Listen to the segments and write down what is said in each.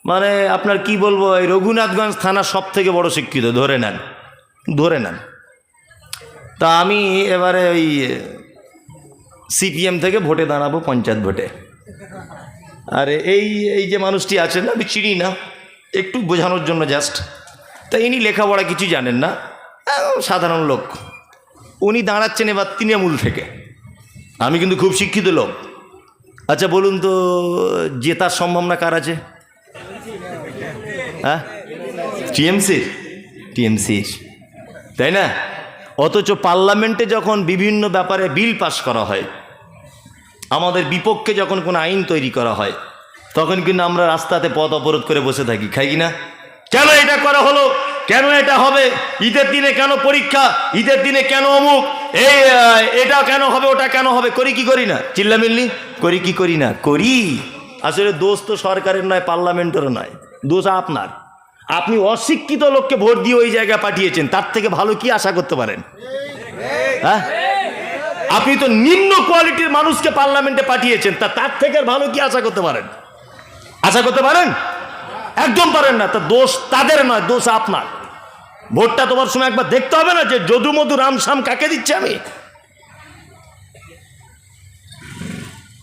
মানে আপনার কি বলবো, এই রঘুনাথগঞ্জ থানা সব থেকে বড় শিক্ষিত ধরে নেন। তা আমি এবারে ওই সিপিএম থেকে ভোটে দাঁড়াবো, পঞ্চায়েত ভোটে। আর এই যে মানুষটি আছেন, আমি চিনি না, একটু বোঝানোর জন্য জাস্ট। তা ইনি লেখাপড়া কিছু জানেন না, সাধারণ লোক। উনি দাঁড়াচ্ছেন এবার তৃণমূল থেকে। আমি কিন্তু খুব শিক্ষিত লোক। আচ্ছা বলুন তো, জেতার সম্ভাবনা কার আছে? হ্যাঁ, টিএমসির, তাই না? অথচ পার্লামেন্টে যখন বিভিন্ন ব্যাপারে বিল পাস করা হয়, আমাদের বিপক্ষে যখন কোনো আইন তৈরি করা হয়, তখন কিন্তু আমরা রাস্তাতে পথ অবরোধ করে বসে থাকি, খাই কি না? কেন এটা করা হলো, কেন এটা হবে, ঈদের দিনে কেন পরীক্ষা, ঈদের দিনে কেন অমুক, এটা কেন হবে, ওটা কেন হবে, করি কি করি না? চিল্লামিল্লি করি কি করি না? করি। আসলে দোষ তো সরকারের নয়, পার্লামেন্টেরও নয়, দোষ আপনার। আপনি অশিক্ষিত লোককে ভোট দিয়ে ওই জায়গায় পাঠিয়েছেন, তার থেকে ভালো কি আশা করতে পারেন? হ্যাঁ, আপনি তো নিম্ন কোয়ালিটির মানুষকে পার্লামেন্টে পাঠিয়েছেন, তার থেকে ভালো কি আশা করতে পারেন? একদম পারেন না। তা দোষ তাদের নয়, দোষ আপনার। ভোটটা তোমার সময় একবার দেখতে হবে না যে যদু মধু রামশ্যাম কাকে দিচ্ছে আমি?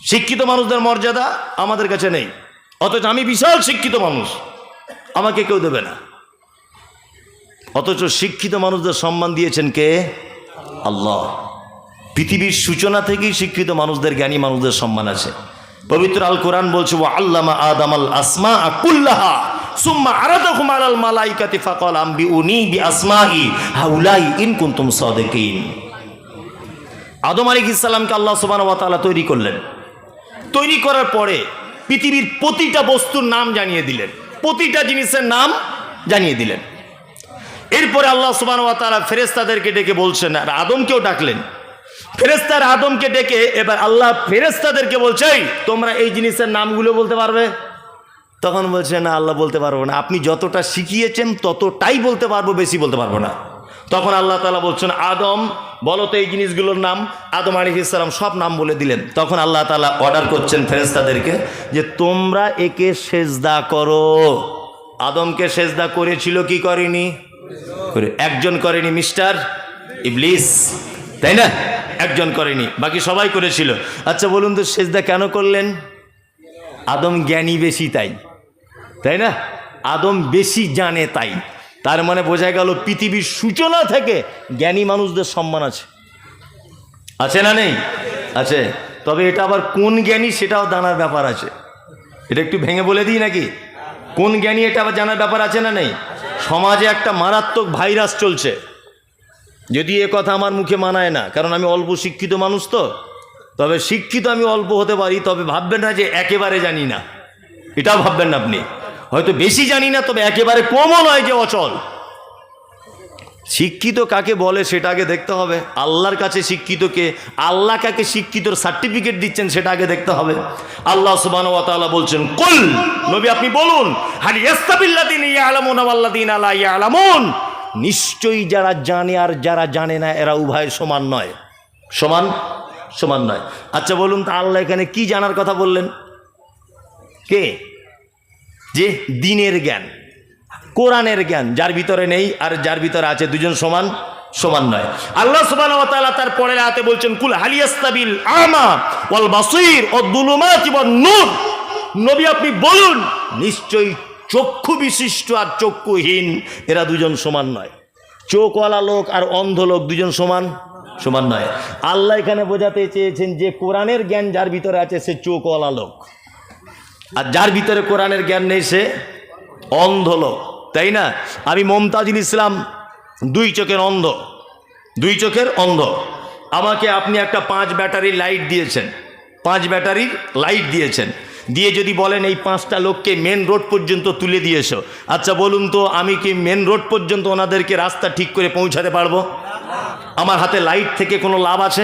শিক্ষিত মানুষদের মর্যাদা আমাদের কাছে নেই, অথচ আমি বিশাল শিক্ষিত মানুষ, আমাকে কেউ দেবে না। অথচ শিক্ষিত মানুষদের সম্মান দিয়েছেন কে? আল্লাহ। পৃথিবীর সূচনা থেকেই শিক্ষিত মানুষদের, জ্ঞানী মানুষদের সম্মান আছে। পবিত্র আল কোরআন বলছে, ওয়া আল্লামা আদামাল আসমাআ কুল্লাহা সুম্মা আরাদাহুম আলাল মালাইকাতি ফাকাল আম্বিউনি বিআসমাই হাউলাই ইন কুনতুম সাদিকিন। আদম আলাইহিস সালামকে আল্লাহ সুবহানাহু ওয়া তাআলা তৈরি করলেন। তৈরি করার পরে পৃথিবীর প্রতিটা বস্তুর নাম জানিয়ে দিলেন, প্রতিটা জিনিসের নাম জানিয়ে দিলেন। এরপরে আল্লাহ সুবহানাহু ওয়া তাআলা ফেরেশতাদেরকে ডেকে বলছেন, আর আদমকেও ডাকলেন। ফেরেশতার আদমকে ডেকে এবার আল্লাহ ফেরেশতাদেরকে বলছে, তোমরা এই জিনিসের নামগুলো বলতে পারবে? তখন বলছে, না আল্লাহ বলতে পারবো না, আপনি যতটা শিখিয়েছেন ততটাই বলতে পারবো, বেশি বলতে পারবো না। তখন আল্লাহ তাআলা বলছেন, আদম বলো তো এই জিনিসগুলোর নাম। আদম আলাইহিস সালাম সব নাম বলে দিলেন। তখন আল্লাহ তাআলা অর্ডার করছেন ফেরেশতাদেরকে যে তোমরা একে সেজদা করো। আদমকে সেজদা করেছিল কি করেনি? একজন করেনি, মিস্টার ইবলিস, তাই না? একজন করেনি, বাকি সবাই করেছিল। আচ্ছা বলুন তো, সেজদা কেন করলেন? আদম জ্ঞানী বেশি তাই না? আদম বেশি জানে তাই। তার মানে বোঝা গেল পৃথিবীর সূচনা থেকে জ্ঞানী মানুষদের সম্মান আছে না নেই? আছে। তবে এটা আবার কোন জ্ঞানী সেটাও জানার ব্যাপার আছে। এটা একটু ভেঙে বলে দিই নাকি? কোন জ্ঞানী এটা আবার জানার ব্যাপার আছে না নেই? সমাজে একটা মারাত্মক ভাইরাস চলছে, যদি এ কথা আমার মুখে মানায় না, কারণ আমি অল্প শিক্ষিত মানুষ তো। তবে শিক্ষিত আমি অল্প হতে পারি, তবে ভাববেন না যে একেবারে জানি না, এটাও ভাববেন না আপনি। হয়তো বেশি জানি না, তবে একেবারে কমও নয় যে অচল। শিক্ষিত কাকে বলে সেটা আগে দেখতে হবে। আল্লাহর কাছে শিক্ষিতকে, আল্লাহ কাকে শিক্ষিতর সার্টিফিকেট দিচ্ছেন সেটা আগে দেখতে হবে। আল্লাহ সুবহানাহু ওয়া তাআলা বলছেন, কুল, নবী আপনি বলুন, হাল ইয়াস্তাবিল্লাযিনা ইয়ালামুনা ওয়াল্লাযিনা লা ইয়ালামুন, নিশ্চয়ই যারা জানে আর যারা জানে না এরা উভয় সমান নয়, সমান নয়। আচ্ছা বলুন তো, আল্লাহ এখানে কি জানার কথা বললেন? কে? যে দ্বীনের জ্ঞান, কোরআনের জ্ঞান যার ভিতরে নেই আর যার ভিতরে আছে, দুজন সমান নয়। আল্লাহ সুবহানাহু ওয়া তাআলা তার পরের আয়াতে বলছেন, কুল হাল ইয়াস্তাবিল আমা ওয়াল বাসীর ওয়াদ-দুলুমাতি ওয়ান-নূর, নবী আপনি বলুন, নিশ্চয়ই চক্ষু বিশিষ্ট আর চক্ষুহীন এরা দুজন সমান নয়। চোখওয়ালা লোক আর অন্ধ লোক দুজন সমান নয়। আল্লাহ এখানে বোঝাতে চেয়েছেন যে কোরআনের জ্ঞান যার ভিতরে আছে সে চোখওয়ালা লোক, আর যার ভিতরে কোরআনের জ্ঞান নেই সে অন্ধ লোক, তাই না? আমি মমতাজুল ইসলাম, দুই চোখের অন্ধ। আমাকে আপনি একটা 5 ব্যাটারির লাইট দিয়েছেন, দিয়ে যদি বলেন এই 5টা লোককে মেন রোড পর্যন্ত তুলে দিয়েছো, আচ্ছা বলুন তো আমি কি মেন রোড পর্যন্ত ওনাদেরকে রাস্তা ঠিক করে পৌঁছাতে পারবো? আমার হাতে লাইট থেকে কোনো লাভ আছে?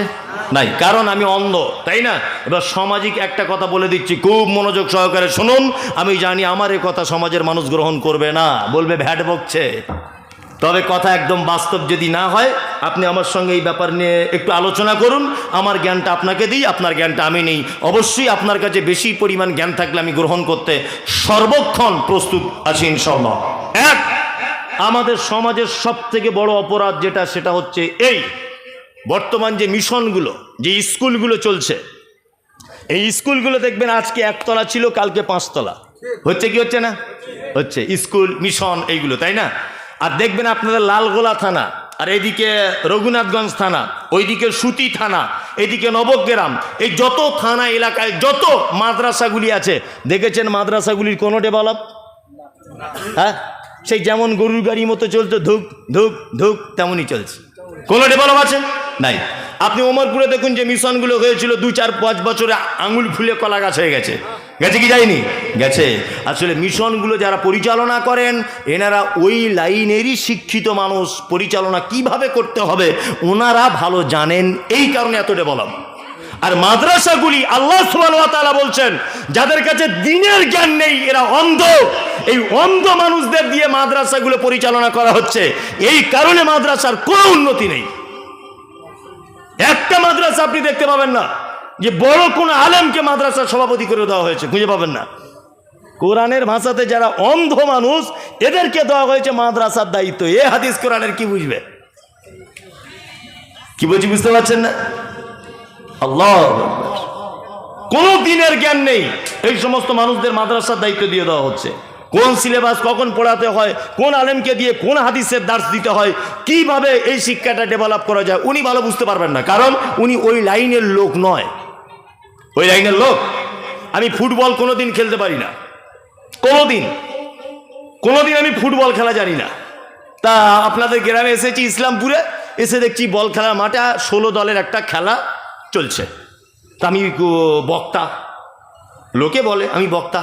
নাই, কারণ আমি অন্ধ, তাই না? এবার সামাজিক একটা কথা বলে দিচ্ছি, খুব মনোযোগ সহকারে শুনুন। আমি জানি আমার এই কথা সমাজের মানুষ গ্রহণ করবে না, বলবে ভ্যাট বকছে। তবে কথা একদম বাস্তব যদি না হয় আপনি আমার সঙ্গে এই ব্যাপার নিয়ে একটু আলোচনা করুন, আমার জ্ঞানটা আপনাকে দিই, আপনার জ্ঞানটা আমি নেই। অবশ্যই আপনার কাছে বেশি পরিমাণ জ্ঞান থাকলে আমি গ্রহণ করতে সর্বক্ষণ প্রস্তুত আছি ইনশাআল্লাহ। এক, আমাদের সমাজের সবথেকে বড় অপরাধ যেটা, সেটা হচ্ছে এই বর্তমান যে মিশনগুলো, যে স্কুলগুলো চলছে, এই স্কুলগুলো দেখবেন আজকে একতলা ছিল, কালকে 5 তলা হচ্ছে। কি হচ্ছে না? হচ্ছে। স্কুল, মিশন, এইগুলো, তাই না? আর দেখবেন আপনাদের লালগোলা থানা, আর এইদিকে রঘুনাথগঞ্জ থানা, ওইদিকে সুতি থানা, এইদিকে নবগ্রাম, এই যত থানা এলাকায় যত মাদ্রাসাগুলি আছে, দেখেছেন মাদ্রাসাগুলির কোনো ডেভেলপ? হ্যাঁ, সেই যেমন গরুর গাড়ি মতো চলছে, ধুক ধুক ধুক, তেমনই চলছে। কোনো ডেভেলপ আছে? নাই। আপনি ওমরপুরে দেখুন যে মিশনগুলো হয়েছিল 2, 4, 5 বছরে আঙুল ফুলে কলা গাছ হয়ে গেছে। গেছে কি যায়নি? গেছে। আসলে মিশনগুলো যারা পরিচালনা করেন, এনারা ওই লাইনেরই শিক্ষিত মানুষ। পরিচালনা কিভাবে করতে হবে ওনারা ভালো জানেন, এই কারণে এত ডেভেলপ। আর মাদ্রাসাগুলি আল্লাহ সুবহানাহু ওয়া তাআলা বলছেন যাদের কাছে দ্বীনের জ্ঞান নেই, এরা অন্ধ। এই অন্ধ মানুষদের দিয়ে মাদ্রাসাগুলো পরিচালনা করা হচ্ছে। এই কারণে মাদ্রাসার কোনো উন্নতি নেই। একটা মাদ্রাসা আপনি দেখতে পাবেন না যে বড় কোন আলেমকে মাদ্রাসার সভাপতি করে দেওয়া হয়েছে, খুঁজে পাবেন না। কোরআনের ভাষাতে যারা অন্ধ মানুষ, এদেরকে দেওয়া হয়েছে মাদ্রাসার দায়িত্ব। এ হাদিস কোরআনের কি বুঝবে? কি বলছি বুঝতে পারছেন না? আল্লাহ, কোন দিনের জ্ঞান নেই, এই সমস্ত মানুষদের মাদ্রাসার দায়িত্ব দিয়ে দেওয়া হচ্ছে। কোন সিলেবাস কখন পড়াতে হয়, কোন আলেমকে দিয়ে কোন হাদিসের দার্স দিতে হয়, কিভাবে এই শিক্ষাটা ডেভেলপ করা যায়, উনি ভালো বুঝতে পারবেন না, কারণ উনি ওই লাইনের লোক নয়। ওই লাইনের লোক। আমি ফুটবল কোনোদিন খেলতে পারি না, কোনোদিন আমি ফুটবল খেলা জানি না। তা আপনাদের গ্রামে এসেছি, ইসলামপুরে এসে দেখছি বল খেলার মাঠে 16 দলের একটা খেলা চলছে। তা আমি বক্তা, লোকে বলে আমি বক্তা,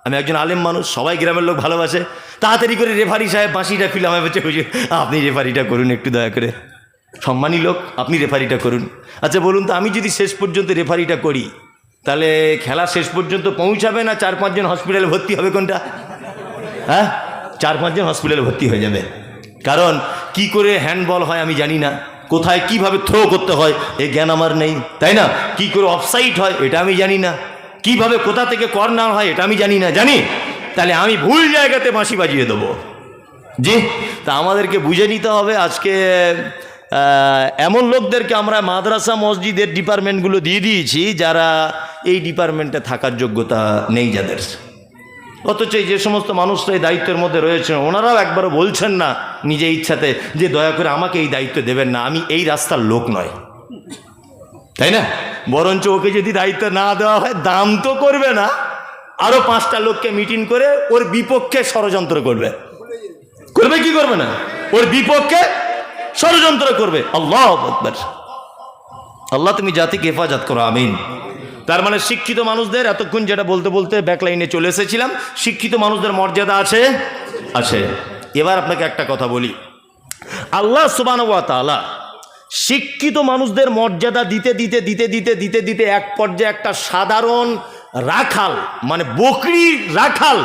আমি একজন আলেম মানুষ, সবাই গ্রামের লোক ভালোবাসে। তাড়াতাড়ি করে রেফারি সাহেব বাঁশিটা ফিলে আমায় বলছে, আপনি রেফারিটা করুন একটু দয়া করে, সম্মানী লোক, আপনি রেফারিটা করুন। আচ্ছা বলুন তো, আমি যদি শেষ পর্যন্ত রেফারিটা করি, তাহলে খেলা শেষ পর্যন্ত পৌঁছাবে না 4-5 জন হসপিটালে ভর্তি হবে? কোনটা? হ্যাঁ, 4-5 জন হসপিটালে ভর্তি হয়ে যাবে। কারণ কি করে হ্যান্ডবল হয় আমি জানি না, কোথায় কিভাবে থ্রো করতে হয় এই জ্ঞান আমার নেই, তাই না? কি করে অফসাইড হয় এটা আমি জানি না, কিভাবে কোথা থেকে কর্নার হয় এটা আমি জানি না। জানি তাহলে আমি ভুল জায়গাতে বাঁশি বাজিয়ে দেবো। জি, তা আমাদেরকে বুঝে নিতে হবে। আজকে এমন লোকদেরকে আমরা মাদ্রাসা মসজিদের ডিপার্টমেন্টগুলো দিয়ে দিয়েছি যারা এই ডিপার্টমেন্টে থাকার যোগ্যতা নেই যাদের। অথচ যে সমস্ত মানুষরা এই দায়িত্বের মধ্যে রয়েছেন, ওনারাও একবারও বলছেন না নিজে ইচ্ছাতে যে দয়া করে আমাকে এই দায়িত্ব দেবেন না, আমি এই রাস্তার লোক নয়, তাই না? বরঞ্চ ওকে যদি দায়িত্ব না দেওয়া হয়, দাম তো করবে না, আরো 5টা লোককে মিটিং করে ওর বিপক্ষে ষড়যন্ত্র করবে। কি করবে না? ওর বিপক্ষে ষড়যন্ত্র করবে। আল্লাহু আকবার। আল্লাহ তুমি জাতিকে হেফাজত করো, আমিন। তার মানে শিক্ষিত মানুষদের, এতক্ষণ যেটা বলতে বলতে ব্যাকলাইনে চলে এসেছিলাম, শিক্ষিত মানুষদের মর্যাদা আছে, আছে। এবার আপনাকে একটা কথা বলি, আল্লাহ সুবহানাহু ওয়া তাআলা শিক্ষিত মানুষদের মর্যাদা দিতে দিতে দিতে দিতে দিতে দিতে এক পর্যায়ে একটা সাধারণ রাখাল, মানে বকরি রাখাল,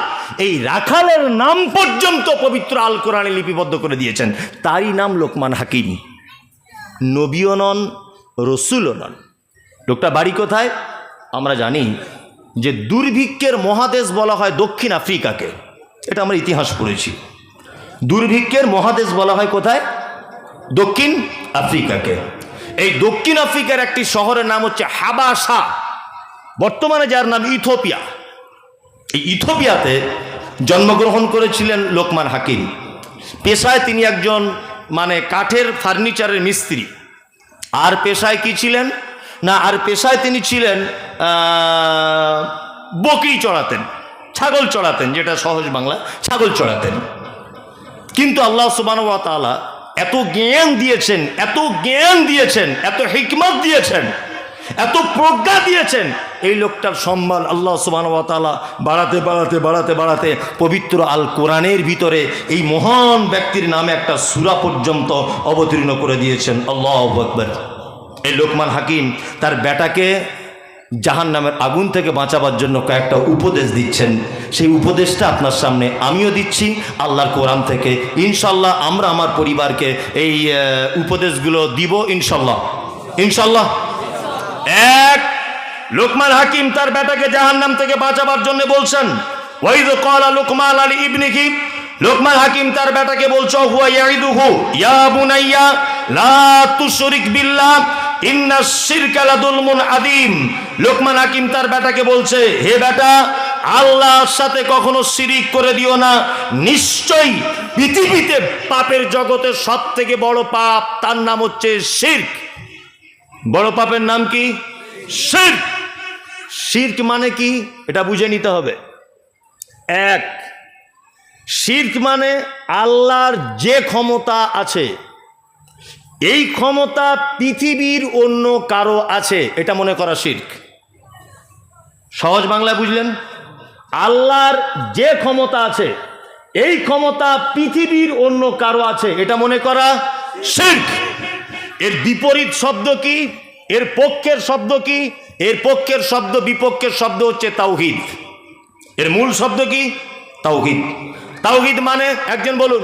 এই রাখালের নাম পর্যন্ত পবিত্র আল কোরআনে লিপিবদ্ধ করে দিয়েছেন। তারই নাম লোকমান হাকিম। নবীও নন, রসুলও নন। লোকটা বাড়ি কোথায় আমরা জানি যে দুর্ভিক্ষের মহাদেশ বলা হয় দক্ষিণ আফ্রিকাকে, এটা আমরা ইতিহাস পড়েছি। দুর্ভিক্ষের মহাদেশ বলা হয় কোথায়? দক্ষিণ আফ্রিকাকে। এই দক্ষিণ আফ্রিকার একটি শহরের নাম হচ্ছে হাবাসা, বর্তমানে যার নাম ইথিওপিয়া। এই ইথিওপিয়াতে জন্মগ্রহণ করেছিলেন লোকমান হাকিম। পেশায় তিনি একজন মানে কাঠের ফার্নিচারের মিস্ত্রি। আর পেশায় কি ছিলেন না, আর পেশায় তিনি ছিলেন বকরি চড়াতেন, ছাগল চড়াতেন, যেটা সহজ বাংলা, ছাগল চড়াতেন। কিন্তু আল্লাহ সুবহানাহু ওয়া তাআলা এত জ্ঞান দিয়েছেন, এত জ্ঞান দিয়েছেন, এত হিকমত দিয়েছেন, এত প্রজ্ঞা দিয়েছেন, এই লোকটার সম্মান আল্লাহ সুবহানাহু ওয়া তাআলা বাড়াতে বাড়াতে বাড়াতে বাড়াতে পবিত্র আল কোরআনের ভিতরে এই মহান ব্যক্তির নামে একটা সূরা পর্যন্ত অবতীর্ণ করে দিয়েছেন। আল্লাহু আকবার। এই লোকমান হাকিম তার বেটাকে জাহান্নামের আগুন থেকে বাঁচাবার জন্য কয়েকটা উপদেশ দিচ্ছেন। সেই উপদেশটা আপনার সামনে আমিও দিচ্ছি আল্লাহর কোরআন থেকে। ইনশাল্লাহ আমরা আমার পরিবারকে এই উপদেশগুলো দিব ইনশাল্লাহ। ইনশাল্লাহ। এক, লুকমান হাকিম তার বেটাকে জাহান্নাম থেকে বাঁচাবার জন্য বলছেন, ওয়াইদ ক্বালা লুকমান আলী ইবনিহি, লুকমান হাকিম তার বেটাকে বলছে, হুয়া ইয়াইদুহু ইয়া বুনাইয়া লা তুশরিক বিল্লাহ ইন্নাশ শিরকা লাযুলমুন আযীম। লুকমান হাকিম তার বেটাকে বলছে, হে বেটা, আল্লাহর সাথে কখনো শিরিক করে দিও না। নিশ্চয়ই পৃথিবীতে পাপের জগতে সবথেকে বড় পাপ, তার নাম হচ্ছে শিরক। বড় পাপের নাম কি? শিরক। শিরক মানে কি এটা বুঝে নিতে হবে। এক, শিরক মানে আল্লাহর যে ক্ষমতা আছে, এই ক্ষমতা পৃথিবীর অন্য কারো আছে এটা মনে করা শিরক। সহজ বাংলায় বুঝলেন? আল্লাহর যে ক্ষমতা আছে, এই ক্ষমতা পৃথিবীর অন্য কারো আছে এটা মনে করা শিরক। এর বিপরীত শব্দ কি? এর পক্ষের শব্দ কি? এর পক্ষের শব্দ, বিপক্ষের শব্দ হচ্ছে তাওহীদ। এর মূল শব্দ কি? তাওহীদ। তাওহীদ মানে একজন বলুন,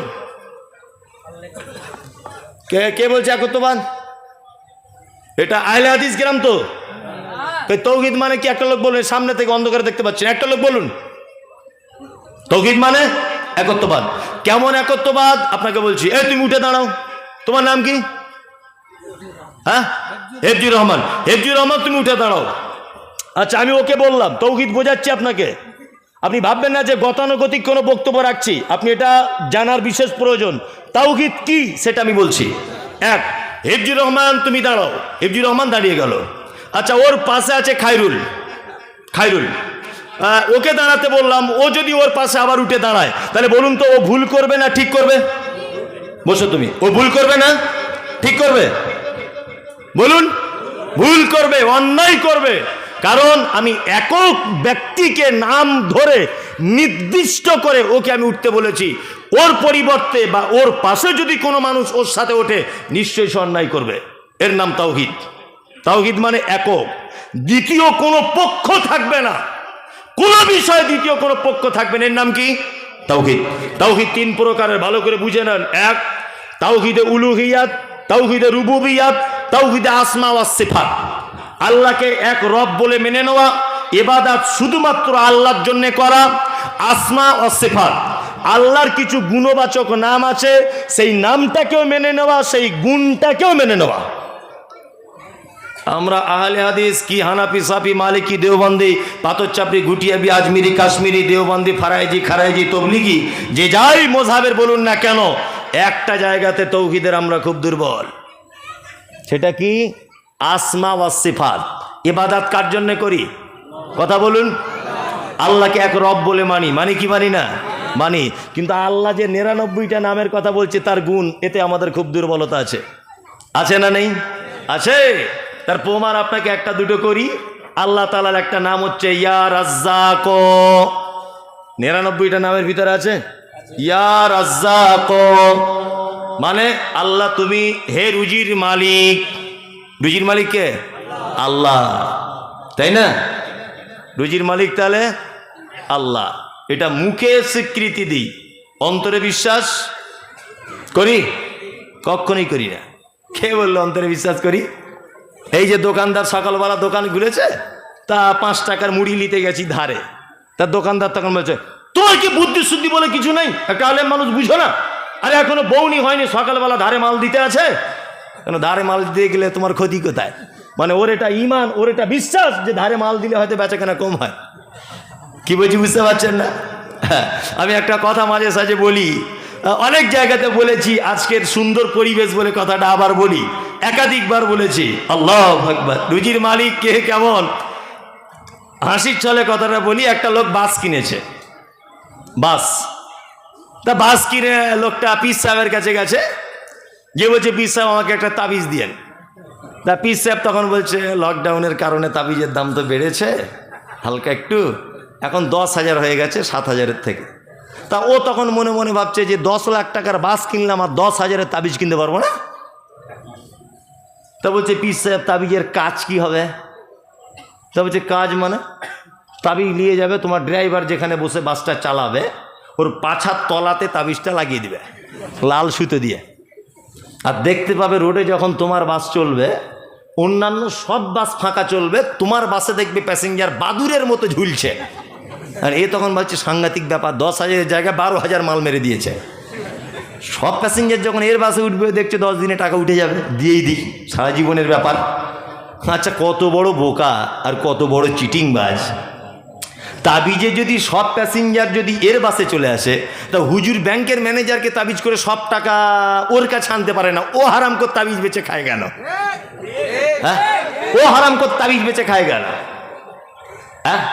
কে কে বলছে একত্ববাদ? এটা আহলে হাদিস গ্রাম তো। তাওহীদ মানে কি? একটা লোক বলুন, সামনে থেকে অন্ধকারে দেখতে পাচ্ছেন, একটা লোক বলুন। তাওহীদ মানে একত্ববাদ। কেমন একত্ববাদ আপনাকে বলছি। এই তুমি উঠে দাঁড়াও, তোমার নাম কি? হ্যাঁ, হেফজুর রহমান। হেফজুর রহমান, তুমি উঠে দাঁড়াও। আচ্ছা, আমি ওকে বললাম, তাওহীদ বোঝাচ্ছি আপনাকে। আপনি ভাববেন না যে গতানুগতিক কোনো বক্তব্য রাখছি, আপনি এটা জানার বিশেষ প্রয়োজন। তাওহীদ কি সেটা আমি বলছি। এক, হেফজুর রহমান তুমি দাঁড়াও। হেফজুর রহমান দাঁড়িয়ে গেল। আচ্ছা, ওর পাশে আছে খায়রুল। খায়রুল, ওকে দাঁড়াতে বললাম। ও যদি ওর পাশে আবার উঠে দাঁড়ায়, তাহলে বলুন তো ও ভুল করবে না ঠিক করবে? বসো তুমি। ও ভুল করবে না ঠিক করবে? বলুন। ভুল করবে, অন্যায় করবে। কারণ আমি একক ব্যক্তিকে নাম ধরে নির্দিষ্ট করে ওকে আমি উঠতে বলেছি। ওর পরিবর্তে বা ওর পাশে যদি কোনো মানুষ ওর সাথে ওঠে, নিশ্চয়ই সে অন্যায় করবে। এর নাম তাওহীদ। তাওহীদ মানে একক, দ্বিতীয় কোনো পক্ষ থাকবে না, কোনো বিষয়ে দ্বিতীয় কোনো পক্ষ থাকবে না। এর নাম কি? তাওহীদ। তাওহীদ তিন প্রকারের, ভালো করে বুঝে নেন। এক, তাওহীদে উলুহিয়াত, তাওহীদে রুবুবিয়াত, তাওহীদে আসমা ওয়াস সিফাত। আল্লাহকে এক রব বলে মেনে নেওয়া, ইবাদত শুধুমাত্র আল্লাহর জন্য করা। আসমা ওয়াস সিফাত, আল্লাহর কিছু গুণবাচক নাম আছে, সেই নামটাকেও মেনে নেওয়া, সেই গুণটাকেও মেনে নেওয়া। আমরা আহলে হাদিস কি হানাফি, সাফি, মালিকি, দেওবন্দি, পাথরচাপড়ি, গুটিয়াবি, আজমিরি, কাশ্মীরি, দেওবন্দি, ফারাইজি, খারাইজি, তবলিগি, যে যাই মযহাবের বলুন না কেন, একটা জায়গাতে তাওহীদের আমরা খুব দুর্বল। সেটা কি? আসমা ওয়াস সিফাত। ইবাদত কার জন্য করি? কথা বলুন। আল্লাহকে এক রব বলে মানি, মানি কি মানি না? মানি। কিন্তু আল্লাহ যে 99টা নামের কথা বলছে, তার গুণ, এতে আমাদের খুব দুর্বলতা আছে। আছে না নেই? আছে। তার প্রমাণ আপনাকে একটা দুটো করি। আল্লাহ তাআলার একটা নাম হচ্ছে ইয়া রাজ্জাক। 99টা নামের ভিতরে আছে ইয়া রাজ্জাক, মানে আল্লাহ তুমি হে রুজির মালিক। রুজির মালিক কে? আল্লাহ, তাই না? রুজির মালিক তাহলে আল্লাহ। এটা মুখে স্বীকৃতি দিই, অন্তরে বিশ্বাস করি? কখনোই করি না। কে বললো অন্তরে বিশ্বাস করি? এই যে দোকানদার সকালবেলা দোকান ঘুরেছে, তা 5 টাকার মুড়ি নিতে গেছি ধারে, তার দোকানদার তখন বলছে, তোমার কি বুদ্ধি শুদ্ধি বলে কিছু নেই? একটা আলেম মানুষ বুঝো না? আরে এখনো বউনি হয়নি, সকালবেলা ধারে মাল দিতে আছে। কেন ধারে মাল দিয়ে গেলে তোমার ক্ষতি কোথায়? মানে ওর এটা ইমান, ওর এটা বিশ্বাস যে ধারে মাল দিলে হয়তো বেচাকেনা কম হয়। কি বলছি বুঝতে পারছেন না? আমি একটা কথা মাঝে সাঝে বলি, অনেক জায়গাতে বলেছি, আজকের সুন্দর পরিবেশ বলে কথাটা আবার বলি, একাধিকবার বলেছি। আল্লাহু আকবার। রুজির মালিক কে কেমন? হাসির ছলে কথাটা বলি। একটা লোক বাস কিনেছে, বাস। তা বাস কিনে লোকটা পীর সাহেবের কাছে গেছে, যে বলছে পীর সাহেব আমাকে একটা তাবিজ দিয়েন। তা পীর সাহেব তখন বলছে, লকডাউনের কারণে তাবিজের দাম তো বেড়েছে হালকা একটু, এখন 10,000 হয়ে গেছে 7,000-এর থেকে। তা ও তখন মনে মনে ভাবছে যে 10 লাখ টাকার বাস কিনলাম আর 10,000-এর তাবিজ কিনতে পারবো না। তা বলছে পীর সাহেব তাবিজের কাজ কি হবে? তা বলছে কাজ মানে তাবিজ নিয়ে যাবে, তোমার ড্রাইভার যেখানে বসে বাসটা চালাবে ওর পাছার তলাতে তাবিজটা লাগিয়ে দিবে লাল সুতো দিয়ে, আর দেখতে পাবে রোডে যখন তোমার বাস চলবে অন্যান্য সব বাস ফাঁকা চলবে, তোমার বাসে দেখবে প্যাসেঞ্জার বাদুরের মতো ঝুলছে। আর এ তখন বলছে সাংঘাতিক ব্যাপার, 10,000-এর জায়গায় 12,000 মাল মেরে দিয়েছে। সব প্যাসেঞ্জার যখন এর বাসে উঠবে দেখছে 10 দিনে টাকা উঠে যাবে, দিয়েই দিই, সারা জীবনের ব্যাপার। আচ্ছা কত বড় বোকা আর কত বড় চিটিংবাজ। তাবিজে যদি সব প্যাসেঞ্জার যদি এর বাসে চলে আসে, তা হুজুর ব্যাংকের ম্যানেজারকে তাবিজ করে সব টাকা ওর কাছে আনতে পারে না, ও হারাম করে তাবিজ বেচে খায় কেন? হ্যাঁ, ও হারাম করে তাবিজ বেচে খায় কেন? হ্যাঁ,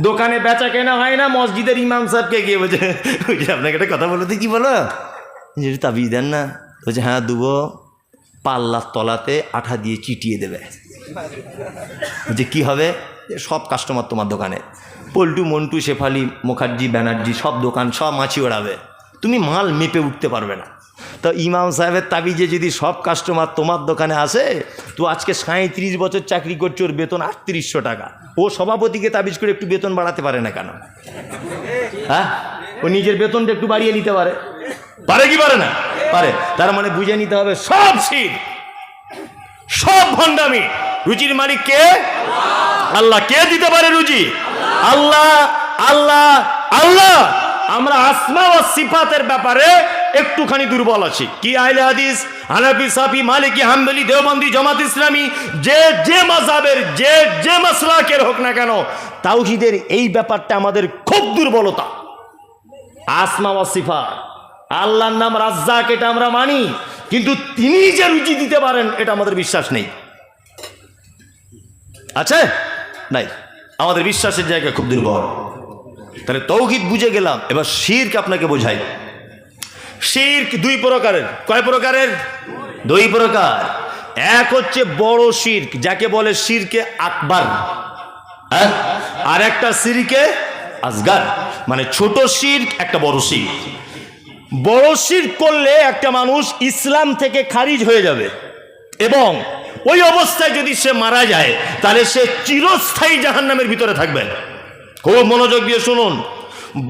দোকানে বেচা কেনা হয় না, মসজিদের ইমাম সাহেবকে গিয়ে বলছে আপনাকে একটা কথা বলো, কি বলো, যে তাবিজ দেন না? বলছে হ্যাঁ দেবো, পাল্লার তলাতে আঠা দিয়ে চিটিয়ে দেবে। যে কি হবে? সব কাস্টমার তোমার দোকানে, পল্টু মন্টু শেফালি মুখার্জি ব্যানার্জি সব দোকান সব মাছি ওড়াবে, তুমি মাল মেপে উঠতে পারবে না। তো ইমাম সাহেবের তাবিজে যদি সব কাস্টমার তোমার দোকানে আসে, তো আজকে 37 বছর চাকরি করছে, ওর বেতন 3800 টাকা, ও সভাপতিকে তাবিজ করে একটু বেতন বাড়াতে পারে না কেন? হ্যাঁ, ও নিজের বেতনটা একটু বাড়িয়ে নিতে পারে, পারে কি পারে না? পারে। তার মানে বুঝে নিতে হবে সব শির, সব ভণ্ডামি। রুচির মালিক কে? আল্লাহ। কে দিতে পারে রুজি? আল্লাহ, আল্লাহ, আল্লাহ। আমরা আসমা ও সিফাতের ব্যাপারে একটুখানি দুর্বল আছি। কি আহলে হাদিস, হানাফি, সাফি, মালিকি, হাম্বলি, দেওবন্দি, জামাত ইসলামী, যে মাযহাবের যে মাসলাকের হোক না কেন, তাওহীদের এই ব্যাপারটা আমাদের খুব দুর্বলতা। আসমা ও সিফাত, আল্লাহর নাম রাজ্জাক, এটা আমরা মানি, কিন্তু তিনি যে রুজি দিতে পারেন এটা আমাদের বিশ্বাস নেই। আছে নাই? আমাদের বিশ্বাসের জায়গা খুব দুর্বল। তাহলে তাওহীদ বুঝে গেলাম, এবার শিরক আপনাকে বোঝাই। শিরক দুই প্রকারের। কয় প্রকারের? দুই প্রকার। এক হচ্ছে বড় শিরক, যাকে বলে শিরকে আকবার, আর একটা শিরকে আসগার, মানে ছোট শিরক, একটা বড় শিরক। বড় শিরক করলে একটা মানুষ ইসলাম থেকে খারিজ হয়ে যাবে, এবং ওই অবস্থায় যদি সে মারা যায় তাহলে সে চিরস্থায়ী জাহান্নামের ভিতরে থাকবে। খুব মনোযোগ দিয়ে শুনুন,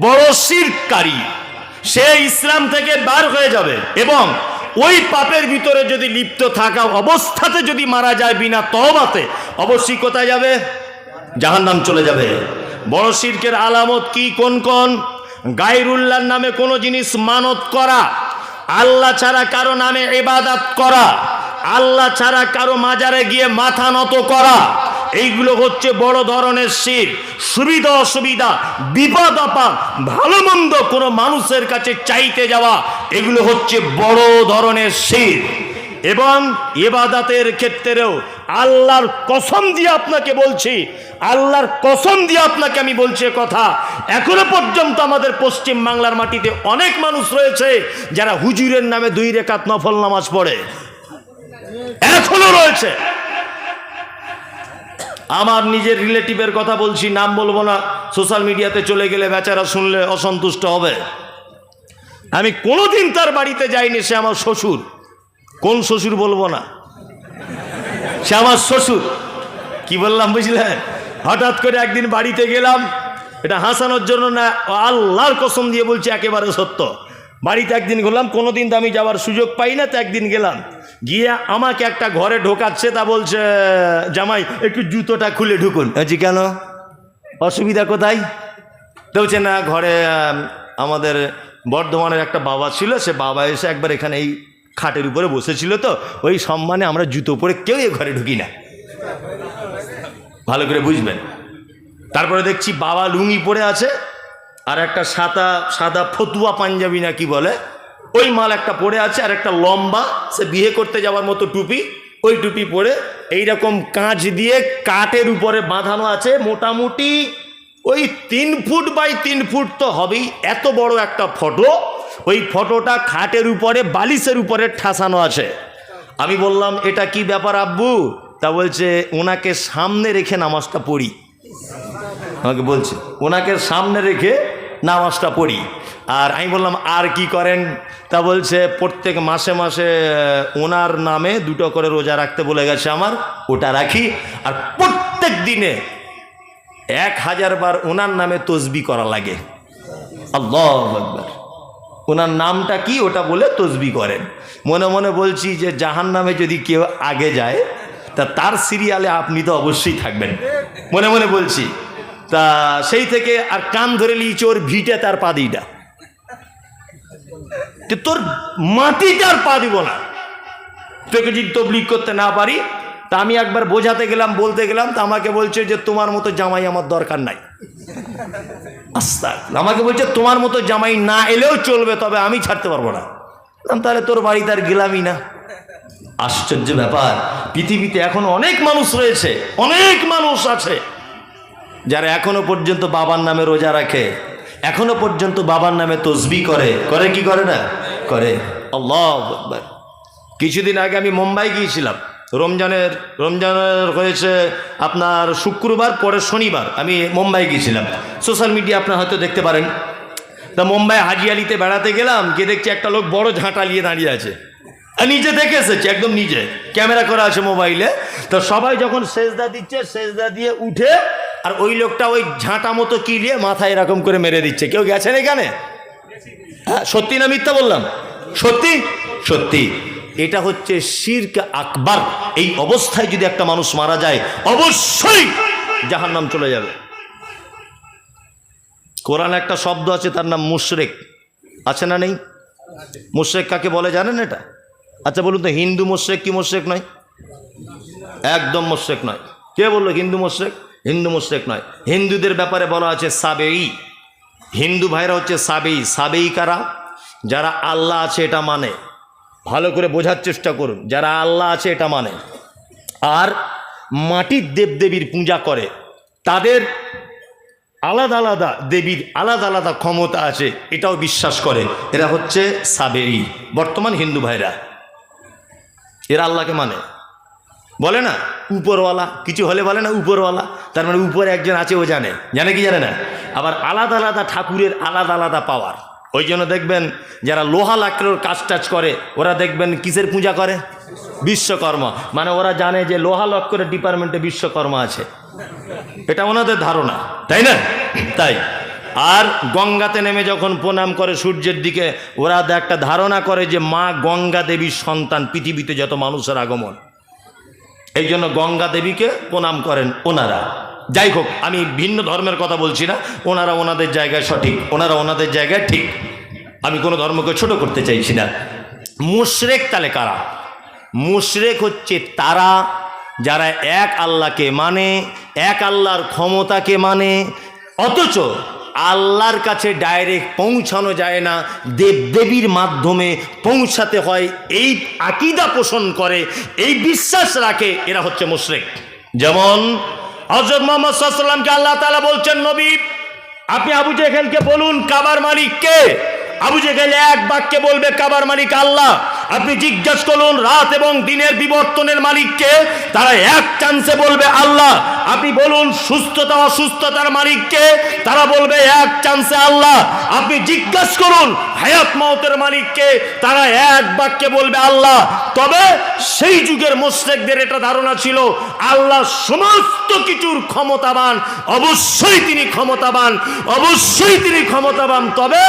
বড় শিরককারী সে ইসলাম থেকে বার হয়ে যাবে, এবং ওই পাপের ভিতরে যদি লিপ্ত থাকা অবস্থাতে যদি মারা যায় বিনা তওবাতে, অবশ্যই কোথায় যাবে? জাহান্নাম চলে যাবে। বড় শিরকের আলামত কি? কোন কোন? গায়রুল্লাহর নামে কোনো জিনিস মানত করা, আল্লাহ ছাড়া কারো নামে ইবাদত করা, আল্লাহ ছাড়া কারো মাজারে গিয়ে মাথা নত করা, এইগুলো হচ্ছে বড় ধরনের শিরক। সুবিধা অসুবিধা, বিপদ আপদ, ভালো মন্দ কোনো মানুষের কাছে চাইতে যাওয়া, এগুলো হচ্ছে বড় ধরনের শিরক। এবং ইবাদতের ক্ষেত্রেও আল্লাহর কসম দিয়ে আপনাকে বলছি, আল্লাহর কসম দিয়ে আপনাকে আমি বলছি কথা, এখনো পর্যন্ত আমাদের পশ্চিম বাংলার মাটিতে অনেক মানুষ রয়েছে যারা হুজুরের নামে 2 রাকাত নফল নামাজ পড়ে, এখনো রয়েছে। আমার নিজের রিলেটিভের কথা বলছি, নাম বলবো না, সোশ্যাল মিডিয়াতে চলে গেলে বেচারা শুনলে অসন্তুষ্ট হবে। আমি কোনোদিন তার বাড়িতে যাইনি, সে আমার শ্বশুর। কোন শ্বশুর বলবো না, সে আমার শ্বশুর। কি বললাম বুঝলেন? হঠাৎ করে একদিন বাড়িতে গেলাম, এটা হাসানোর জন্য না, আল্লাহর কসম দিয়ে বলছি, একেবারে সত্য। বাড়িতে একদিন গেলাম, কোনোদিন তো আমি যাওয়ার সুযোগ পাই না, তো একদিন গেলাম, গিয়ে আমাকে একটা ঘরে ঢোকাচ্ছে, তা বলছে জামাই একটু জুতোটা খুলে ঢুকুন। জি কেন? অসুবিধা কোথায়? তো বলছে না, ঘরে আমাদের বর্ধমানের একটা বাবা ছিল, সে বাবা এসে একবার এখানে এই খাটের উপরে বসেছিল, তো ওই সম্মানে আমরা জুতো পরে কেউ এ ঘরে ঢুকি না। ভালো করে বুঝবেন। তারপরে দেখছি বাবা লুঙ্গি পরে আছে, আর একটা সাদা ফতুয়া পাঞ্জাবি না কি বলে, ওই মাল একটা পরে আছে, আর একটা লম্বা সে বিয়ে করতে যাওয়ার মতো টুপি, ওই টুপি পরে এইরকম কাঁচ দিয়ে কাঠের উপরে বাঁধানো আছে, মোটামুটি ওই 3 ফুট বাই 3 ফুট তো হবেই, এত বড় একটা ফটো। ওই ফটোটা খাটের উপরে বালিশের উপরে ঠাসানো আছে। আমি বললাম এটা কি ব্যাপার আব্বু? তা বলছে ওনাকে সামনে রেখে নামাজটা পড়ি। আমাকে বলছে ওনাকে সামনে রেখে নামাজটা পড়ি। আর আমি বললাম আর কি করেন? তা বলছে প্রত্যেক মাসে মাসে ওনার নামে 2টো করে রোজা রাখতে বলে গেছে আমার, ওটা রাখি। আর প্রত্যেক প্রত্যেক দিনে 1000 বার ওনার নামে তসবিহ করা লাগে। আল্লাহু আকবার। ওনার নামটা কি ওটা বলে তসবিহ করেন। মনে মনে বলছি যে জাহান্নামে যদি কেউ আগে যায় তা তার সিরিয়ালে আপনি তো অবশ্যই থাকবেন, মনে মনে বলছি। তা সেই থেকে আর কান ধরে নিয়েছি ওর ভিটে তার পা দিইটা, তোর মাটিটার পা দিব না, তোকে যদি তবলিগ করতে না পারি। তা আমি একবার বোঝাতে গেলাম, বলতে গেলাম, তা আমাকে বলছে যে তোমার মতো জামাই আমার দরকার নাই। আস্তাগফিরুল্লাহ। আমাকে বলছে তোমার মতো জামাই না এলেও চলবে, তবে আমি ছাড়তে পারবো না। তাহলে তোর বাড়িতে আর গেলামই না। আশ্চর্য ব্যাপার, পৃথিবীতে এখন অনেক মানুষ রয়েছে, অনেক মানুষ আছে যারা এখনো পর্যন্ত বাবার নামে রোজা রাখে, এখনো পর্যন্ত বাবার নামে তসবিহ করে। করে কি করে না? করে। আল্লাহু আকবার। কিছুদিন আগে আমি মুম্বাই গিয়েছিলাম। রমজানের হয়েছে আপনার শুক্রবার, পরে শনিবার আমি মুম্বাই গিয়েছিলাম। সোশ্যাল মিডিয়া আপনার হয়তো দেখতে পারেন। তা মুম্বাই হাজি আলিতে বেড়াতে গেলাম, গিয়ে দেখছি একটা লোক বড় ঝাঁটা নিয়ে দাঁড়িয়ে আছে। নিজে দেখে এসেছে, একদম নিজে, ক্যামেরা করা আছে মোবাইলে। তো সবাই যখন সেজদা দিচ্ছে, সেজদা দিয়ে উঠে আর ওই লোকটা ওই ঝাঁটা মতো কি নিয়ে মাথায় এরকম করে মেরে দিচ্ছে। কেউ গেছেন এখানে? হ্যাঁ, সত্যি না মিথ্যা বললাম? সত্যি সত্যি। এটা হচ্ছে শিরক আকবার। এই অবস্থায় যদি একটা মানুষ মারা যায় অবশ্যই জাহান্নাম চলে যাবে। কোরআন একটা শব্দ আছে, তার নাম মুশরিক। আছে না নেই? মুশরিক কাকে বলে জানেন এটা? আচ্ছা বলুন তো, হিন্দু মুশরিক কি মুশরিক নয়? একদম মুশরিক নয়। কে বললো হিন্দু মুশরিক? হিন্দু মুশরিক নয়। হিন্দুদের ব্যাপারে বলা আছে সাবেই। হিন্দু ভাইরা হচ্ছে সাবেই। সাবেই কারা? যারা আল্লাহ আছে এটা মানে। ভালো করে বোঝার চেষ্টা করুন। যারা আল্লাহ আছে এটা মানে আর মাটির দেবদেবীর পূজা করে, তাদের আলাদা আলাদা দেবীর আলাদা আলাদা ক্ষমতা আছে, এটাও বিশ্বাস করে। এরা হচ্ছে সাবেই। বর্তমান হিন্দু ভাইরা এরা আল্লাহকে মানে, বলে না উপরওয়ালা, কিছু হলে বলে না উপরওয়ালা, তার মানে উপরে একজন আছে, ও জানে। জানে কি জানে না? আবার আলাদা আলাদা ঠাকুরের আলাদা আলাদা পাওয়ার। ওই জন্য দেখবেন যারা লোহা লাকড়ের কাজ টাজ করে, ওরা দেখবেন কিসের পূজা করে? বিশ্বকর্মা। মানে ওরা জানে যে লোহা লক্করের ডিপার্টমেন্টে বিশ্বকর্মা আছে, এটা ওনাদের ধারণা, তাই না? তাই। আর গঙ্গাতে নেমে যখন প্রণাম করে সূর্যের দিকে, ওরা একটা ধারণা করে যে মা গঙ্গা দেবীর সন্তান পৃথিবীতে যত মানুষের আগমন, এই জন্য গঙ্গা দেবীকে প্রণাম করেন ওনারা। যাই হোক, আমি ভিন্ন ধর্মের কথা বলছি না, ওনারা ওনাদের জায়গায় সঠিক, ওনারা ওনাদের জায়গায় ঠিক। আমি কোনো ধর্মকে ছোট করতে চাইছি না। মুশরিক তাহলে কারা? মুশরিক হচ্ছে তারা যারা এক আল্লাহকে মানে, এক আল্লাহর ক্ষমতাকে মানে, অথচ আল্লাহর কাছে ডাইরেক্ট পৌঁছানো যায় না, দেবদেবীর মাধ্যমে পৌঁছাতে হয়, এই আকীদা পোষণ করে, এই বিশ্বাস রাখে, এরা হচ্ছে মুশরিক। যেমন হযরত মুহাম্মদ সাল্লাল্লাহু আলাইহি ওয়াসাল্লামকে আল্লাহ তাআলা বলছেন, নবী আপনি আবু জেহেলকে বলুন কাবার মালিক কে। আবু জেহেল এক বাক্যে বলবে কাবার মালিক আল্লাহ। আপনি জিজ্ঞাসা করুন রাত এবং দিনের বিবর্তনের মালিককে, তারা এক চান্সে বলবে আল্লাহ। আপনি বলুন সুস্থতা অসুস্থতার মালিককে, তারা বলবে এক চান্সে আল্লাহ। আপনি জিজ্ঞাসা করুন হায়াত মওতের মালিককে, তারা এক বাক্যে বলবে আল্লাহ। তবে সেই যুগের মুশরিকদের এটা ধারণা ছিল আল্লাহ সমস্ত কিছুর ক্ষমতাবান, অবশ্যই তিনি ক্ষমতাবান, অবশ্যই তিনি ক্ষমতাবান। তবে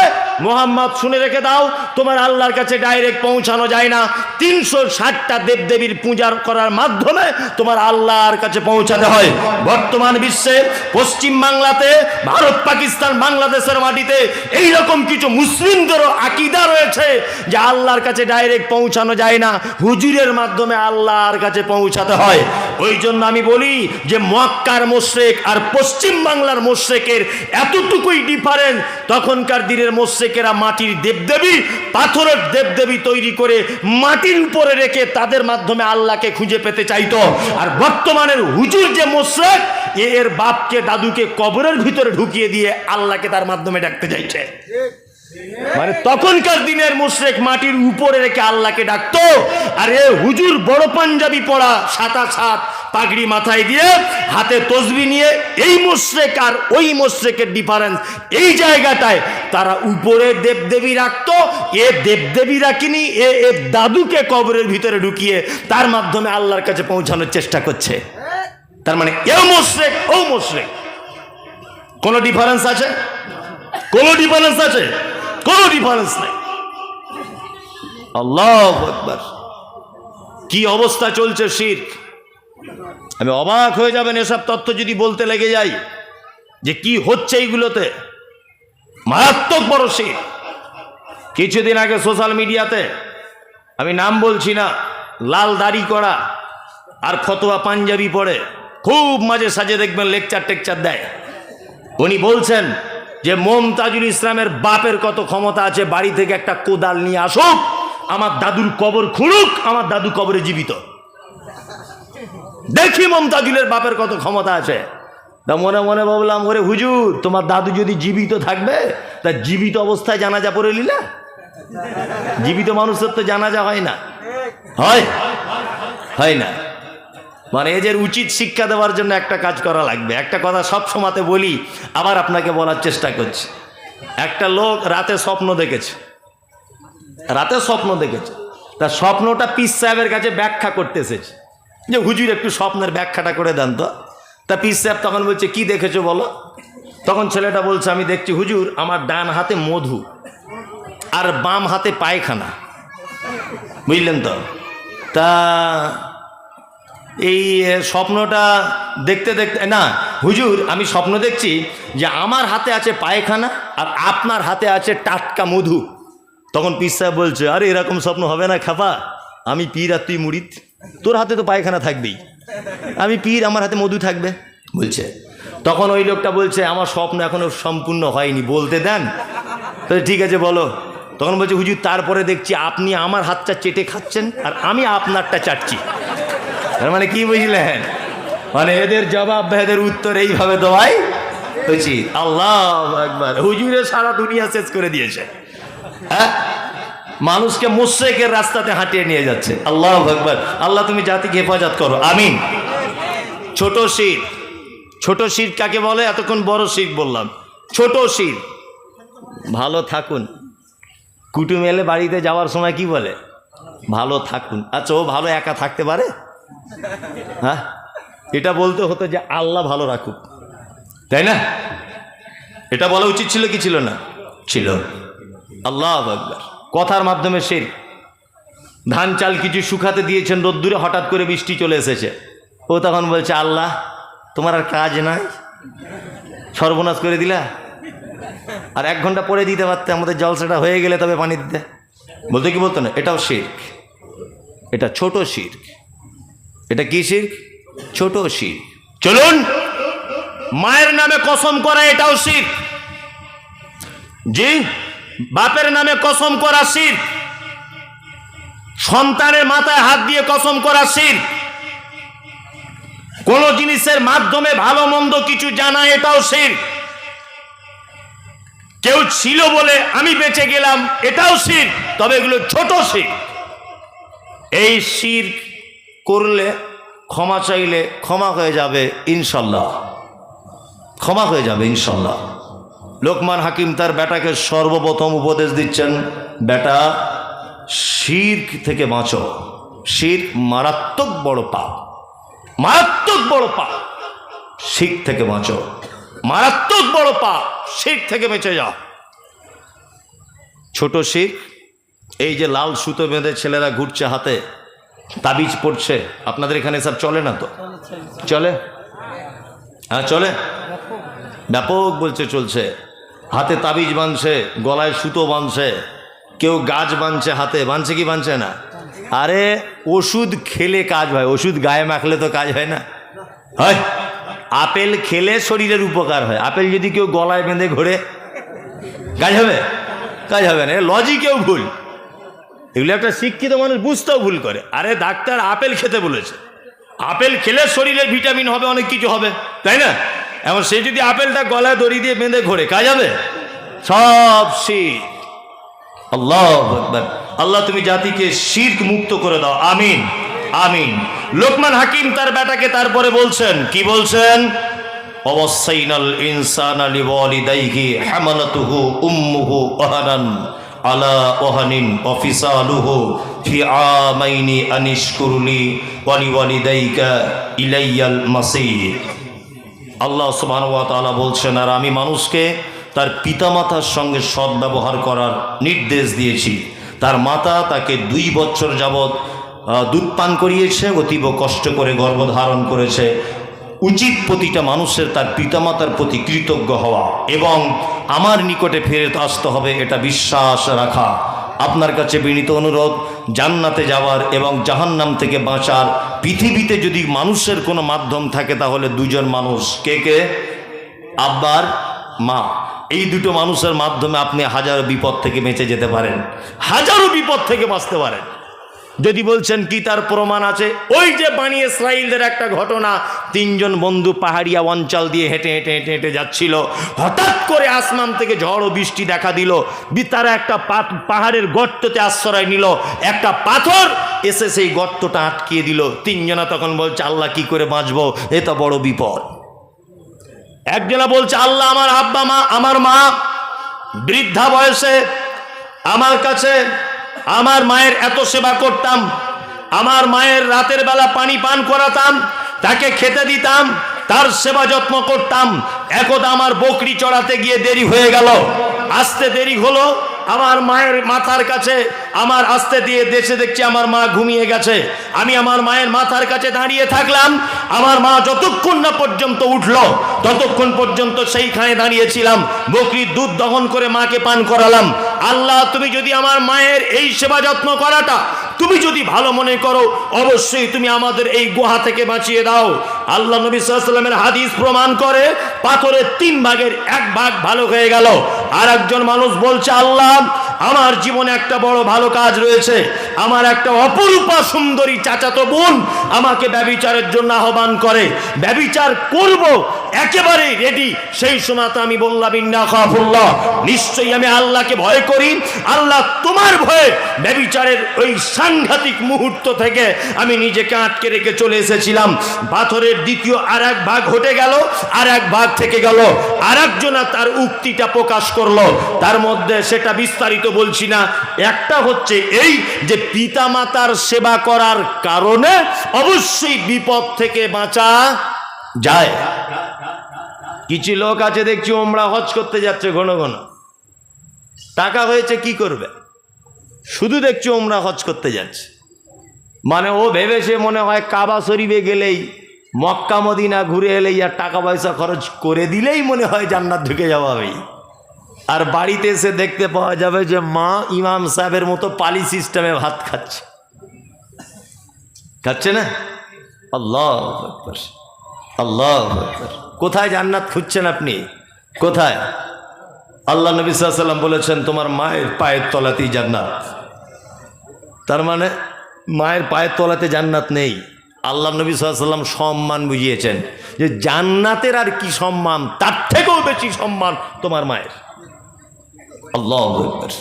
মুহাম্মদ শুনে রেখে দাও, তোমার আল্লাহর কাছে ডাইরেক্ট পৌঁছানো যায় না, 360টা দেবদেবীর পূজা করার মাধ্যমে তোমার আল্লাহর কাছে পৌঁছাতে হয়। বর্তমান বিশ্বে পশ্চিম বাংলাতে, ভারত পাকিস্তান বাংলাদেশের মাটিতে এইরকম কিছু মুসলিমদেরও আকীদা রয়েছে যে আল্লাহর কাছে ডাইরেক্ট পৌঁছানো যায় না, হুজুরের মাধ্যমে আল্লাহর কাছে পৌঁছাতে হয়। ওই জন্য আমি বলি যে মক্কার মুশরিক আর পশ্চিম বাংলার মুশরিকের এতটুকুই ডিফারেন্স। তখনকার দিনের মুশরিকেরা মাটির দেবদেবী, পাথরের দেবদেবী তৈরি করে মাটির উপরে রেখে তাদের মাধ্যমে আল্লাহকে খুঁজে পেতে চাইতো। আর বর্তমানের হুজুর যে মুশরিক, এর বাপকে দাদুকে কবরের ভিতরে ঢুকিয়ে দিয়ে আল্লাহকে তার মাধ্যমে ডাকতে চাইছে। মানে তখনকার দিনের মুশরিক মাটির উপরে রেখে আল্লাহকে ডাকতো, আর এ হুজুর বড় পাঞ্জাবি পরা, সাদা ছাদ পাগড়ি মাথায় দিয়ে, হাতে তসবিহ নিয়ে, এই মুশরিক আর ওই মুশরিকের ডিফারেন্স এই জায়গাটায়। তারা উপরে দেবদেবী রাখতো, এ দেবদেবী রাখিনি, এ দাদুকে কবরের ভিতরে ঢুকিয়ে তার মাধ্যমে আল্লাহর কাছে পৌঁছানোর চেষ্টা করছে। তার মানে এও মুশরিক ও মুশরিক। কোনো ডিফারেন্স আছে? কোনো ডিফারেন্স আছে? কোনো ডিফারেন্স নেই। আল্লাহু আকবার, কি অবস্থা চলছে শিরক! আমি অবাক হয়ে যাবেন এসব তথ্য যদি বলতে লেগে যাই যে কি হচ্ছে এইগুলোতে। মারাত্মক বড় শিরক। কিছুদিন আগে সোশ্যাল মিডিয়াতে, আমি নাম বলছি না, লাল দাড়ি করা আর ফতোয়া পাঞ্জাবি পরে খুব মাঝে সাজে দেখবেন লেকচার টেকচার দেয়। উনি বলছেন যে মমতাজুল ইসলামের বাপের কত ক্ষমতা আছে, বাড়ি থেকে একটা কোদাল নিয়ে আসুক, আমার দাদুর কবর খুঁড়ুক, আমার দাদু কবরে জীবিত, দেখি মমতাজুলের বাপের কত ক্ষমতা আছে। তা মনে মনে ভাবলাম, ওরে হুজুর, তোমার দাদু যদি জীবিত থাকবে তা জীবিত অবস্থায় জানাজা পড়ে নিলে? জীবিত মানুষের তো জানাজা হয় না, হয় না। মানে এদের উচিত শিক্ষা দেওয়ার জন্য একটা কাজ করা লাগবে। একটা কথা সব সময়তে বলি, আবার আপনাকে বলার চেষ্টা করছি। একটা লোক রাতে স্বপ্ন দেখেছে, তার স্বপ্নটা পীর সাহেবের কাছে ব্যাখ্যা করতে এসেছে যে হুজুর একটু স্বপ্নের ব্যাখ্যাটা করে দেন তো। তা পীর সাহেব তখন বলছে কি দেখেছো বলো। তখন ছেলেটা বলছে আমি দেখছি হুজুর, আমার ডান হাতে মধু আর বাম হাতে পায়খানা, বুঝলেন তো। তা এই স্বপ্নটা দেখতে দেখতে, না হুজুর আমি স্বপ্ন দেখছি যে আমার হাতে আছে পায়খানা আর আপনার হাতে আছে টাটকা মধু। তখন পীর সাহেব বলছে আরে এরকম স্বপ্ন হবে না খাপা, আমি পীর আর তুই মুরিদ, তোর হাতে তো পায়খানা থাকবেই, আমি পীর আমার হাতে মধু থাকবে বলছে। তখন ওই লোকটা বলছে আমার স্বপ্ন এখনো সম্পূর্ণ হয়নি, বলতে দেন। ঠিক আছে বলো। তখন বলছে হুজুর তারপরে দেখছি আপনি আমার হাতটা চেটে খাচ্ছেন আর আমি আপনারটা চাটছি। তার মানে কি বুঝলেন? মানে এদের জবাব বা এদের উত্তর এইভাবে দেওয়াই উচিত। আল্লাহু আকবার, হুজুরে সারা দুনিয়া শেষ করে দিয়েছে। হ্যাঁ, মানুষকে মুশরিকের রাস্তাতে হাঁটিয়ে নিয়ে যাচ্ছে। আল্লাহু আকবার, আল্লাহ তুমি জাতিকে হেফাজত করো, আমিন। ছোট শিরক, ছোট শিরক কাকে বলে? এতক্ষণ বড় শিরক বললাম, ছোট শিরক। ভালো থাকুন, কুটুম এলে বাড়িতে যাওয়ার সময় কি বলে? ভালো থাকুন। আচ্ছা, ও ভালো একা থাকতে পারে? হ্যাঁ, এটা বলতে হতো যে আল্লাহ ভালো রাখুক, তাই না? এটা বলা উচিত ছিল কি ছিল না? ছিল। আল্লাহু আকবার। কথার মাধ্যমে শিরক। ধান চাল কিছু শুকাতে দিয়েছেন রোদ্দুরে, হঠাৎ করে বৃষ্টি চলে এসেছে, ও তখন বলছে আল্লাহ তোমার আর কাজ নাই, সর্বনাশ করে দিলা, আর 1 ঘন্টা পরে দিতে পারতে, আমাদের জলসাটা হয়ে গেলে তবে পানি দিতে। বলতে কি বলতো না? এটাও শিরক, এটা ছোট শিরক। এটা কি শিরক? ছোট শিরক। চলুন, মায়ের নামে কসম করা এটাও শিরক। জি, বাপের নামে কসম করা শিরক। সন্তানের মাথায় হাত দিয়ে কসম করা শিরক। কোন জিনিসের মাধ্যমে ভালো মন্দ কিছু জানা, এটাও শিরক। কেউ ছিল বলে আমি বেঁচে গেলাম, এটাও শিরক, তবে এগুলো ছোট শিরক। এই শিরক করলে ক্ষমা চাইলে ক্ষমা হয়ে যাবে ইনশাল্লাহ, ক্ষমা হয়ে যাবে ইনশাল্লাহ। লোকমান হাকিম তার বেটাকে সর্বপ্রথম উপদেশ দিচ্ছেন, বেটা শিরক থেকে বাঁচো। শিরক মারাত্মক বড় পাপ, মারাত্মক বড় পাপ। শিরক থেকে বাঁচো, মারাত্মক বড় পাপ, শিরক থেকে বেঁচে যাও। ছোট শিরক, এই যে লাল সুতো বেঁধে ছেলেরা ঘুরছে হাতে, তাবিজ পড়ছে, আপনাদের এখানে সব চলে না? তো চলে, হ্যাঁ চলে, ব্যাপক বলছে চলছে। হাতে তাবিজ বাঁধছে, গলায় সুতো বাঁধছে, কেউ গাছ বাঁধছে হাতে, বাঁধছে কি বাঁধছে না? আরে ওষুধ খেলে কাজ হয়, ওষুধ গায়ে মাখলে তো কাজ হয় না, হয়? আপেল খেলে শরীরের উপকার হয়, আপেল যদি কেউ গলায় বেঁধে ঘোরে কাজ হবে? কাজ হবে না। লজিকেও ভুল, এগুলো একটা শিক্ষিত মানুষ বুঝতেও ভুল করে। আরে ডাক্তার আপেল খেতে বলেছে, আপেল খেলে শরীরের ভিটামিন হবে, অনেক কিছু হবে, তাই না? এমন সে যদি আপেলটা গলায় দড়ি দিয়ে বেঁধে ঘোরে, কাজ হবে? সব শিরক। আল্লাহু আকবার। আল্লাহ তুমি জাতিকে শিরক মুক্ত করে দাও, আমিন আমিন। লোকমান হাকিম তার বেটাকে তারপরে বলছেন, কি বলছেন? অবসাইনাল ইনসানা লিওয়ালিদাইহি হামালাতুহু উম্মুহু ওয়াহানান আলা ওহানিন অফিসালুহু ফি আমাইনি আনিশকুরলি ওয়ালি ওয়ালিদাইকা ইলাইয়াল মাসির। আল্লাহ সুবহানাহু ওয়া তাআলা বলছেন, আর আমি মানুষকে তার পিতামাতার সঙ্গে সদ্ব্যবহার করার নির্দেশ দিয়েছি। তার মাতা তাকে 2 বছর যাবৎ দুধ পান করিয়েছে, অতীব কষ্ট করে গর্ভধারণ করেছে। উচিত প্রতিটা মানুষের তার পিতামাতার প্রতি কৃতজ্ঞ হওয়া এবং আমার নিকটে ফেরত আসতে হবে, এটা বিশ্বাস রাখা। আপনার কাছে বিনীত অনুরোধ, জান্নাতে যাওয়ার এবং জাহান্নাম থেকে বাঁচার পৃথিবীতে যদি মানুষের কোনো মাধ্যম থাকে তাহলে 2 জন মানুষ। কে কে? আব্বার মা। এই দুটো মানুষের মাধ্যমে আপনি হাজারো বিপদ থেকে বেঁচে যেতে পারেন, হাজারো বিপদ থেকে বাঁচতে পারেন। যদি বলছেন কি তার প্রমাণ আছে, ওই যে বানি ইসরাইলদের একটা ঘটনা, 3 জন বন্ধু পাহাড়িয়া অঞ্চল দিয়ে হেঁটে হেঁটে হেঁটে হেঁটে যাচ্ছিল, হঠাৎ করে আসমান থেকে ঝড় ও বৃষ্টি দেখা দিল। তারা একটা পাহাড়ের গর্ততে আশ্রয় নিল, একটা পাথর এসে সেই গর্তটা আটকিয়ে দিল। 3 জনা তখন বলছে, আল্লাহ কি করে বাঁচবো, এ তো বড় বিপদ। একজনা বলছে, আল্লাহ আমার আব্বা মা, আমার মা বৃদ্ধা বয়সে আমার কাছে, আমার মায়ের এত সেবা করতাম, আমার মায়ের রাতের বেলা পানি পান করাতাম, তাকে খেতে দিতাম, তার সেবা যত্ন করতাম। একদা আমার বকরি চড়াতে গিয়ে দেরি হয়ে গেল, আসতে দেরি হলো। আমার মায়ের মাথার কাছে আমার আসতে দিয়ে দেশে দেখছি আমার মা ঘুমিয়ে গেছে। আমি আমার মায়ের মাথার কাছে দাঁড়িয়ে থাকলাম। আমার মা যতক্ষণ না পর্যন্ত উঠলো ততক্ষণ পর্যন্ত সেইখানে দাঁড়িয়েছিলাম। বকরির দুধ দহন করে মাকে পান করালাম। আল্লাহ, তুমি যদি আমার মায়ের এই সেবা যত্ন করাটা তুমি যদি ভালো মনে করো, অবশ্যই তুমি আমাদের এই গুহা থেকে বাঁচিয়ে দাও। আল্লাহ নবী সাল্লাল্লাহু আলাইহি ওয়াসাল্লামের হাদিস প্রমাণ করে পাথরের 3 ভাগের 1 ভাগ ভালো হয়ে গেল। আর একজন মানুষ বলছে, আল্লাহ আমার জীবনে একটা বড় ভালো কাজ রয়েছে, আমার একটা অপরূপা সুন্দরী চাচাতো বোন আমাকে ব্যভিচারের জন্য আহ্বান করে, ব্যভিচার করব একেবারে রেডি। সেই সময় তো আমি বললাম, ইন্না খাফুল্লাহ, নিশ্চয়ই আমি আল্লাহকে ভয় করি। আল্লাহ তোমার ভয়ে ব্যভিচারের ওই সাংঘাতিক মুহূর্ত থেকে আমি নিজেকে আটকে রেখে চলে এসেছিলাম। পাথরের দ্বিতীয় আর 1 ভাগ হটে গেল, আর 1 ভাগ থেকে গেল। আর একজনা তার উক্তিটা প্রকাশ করলো, তার মধ্যে সেটা বিস্তারিত বলছি না। একটা হচ্ছে এই যে পিতামাতার সেবা করার কারণে অবশ্যই বিপদ থেকে বাঁচা যায়। কিছু লোক আছে দেখছি ওমরা হজ করতে যাচ্ছে, ঘন ঘন টাকা হয়েছে কি করবে, শুধু দেখছি ওমরা হজ করতে যাচ্ছে। মানে ও ভেবেছে মনে হয় কাবা শরীফে গেলেই, মক্কা মদিনা ঘুরে এলেই আর টাকা পয়সা খরচ করে দিলেই মনে হয় জান্নাত ঢুকে যাওয়া হবে। আর বাড়িতে এসে দেখতে পাওয়া যাবে যে মা ইমাম সাহেবের মতো পালি সিস্টেমে ভাত খাচ্ছে, খাচ্ছে না? আল্লাহু আকবার, আল্লাহু আকবার। কোথায় জান্নাত খুঁজছেন আপনি, কোথায়? আল্লাহ নবী সাল্লাল্লাহু আলাইহি ওয়াসাল্লাম বলেছেন, তোমার মায়ের পায়ের তলাতেই জান্নাত। তার মানে মায়ের পায়ের তলাতে জান্নাত নেই। আল্লাহ নবী সাল্লাল্লাহু আলাইহি ওয়াসাল্লাম সম্মান বুঝিয়েছেন যে জান্নাতের আর কি সম্মান, তার থেকেও বেশি সম্মান তোমার মায়ের। আল্লাহু আকবার।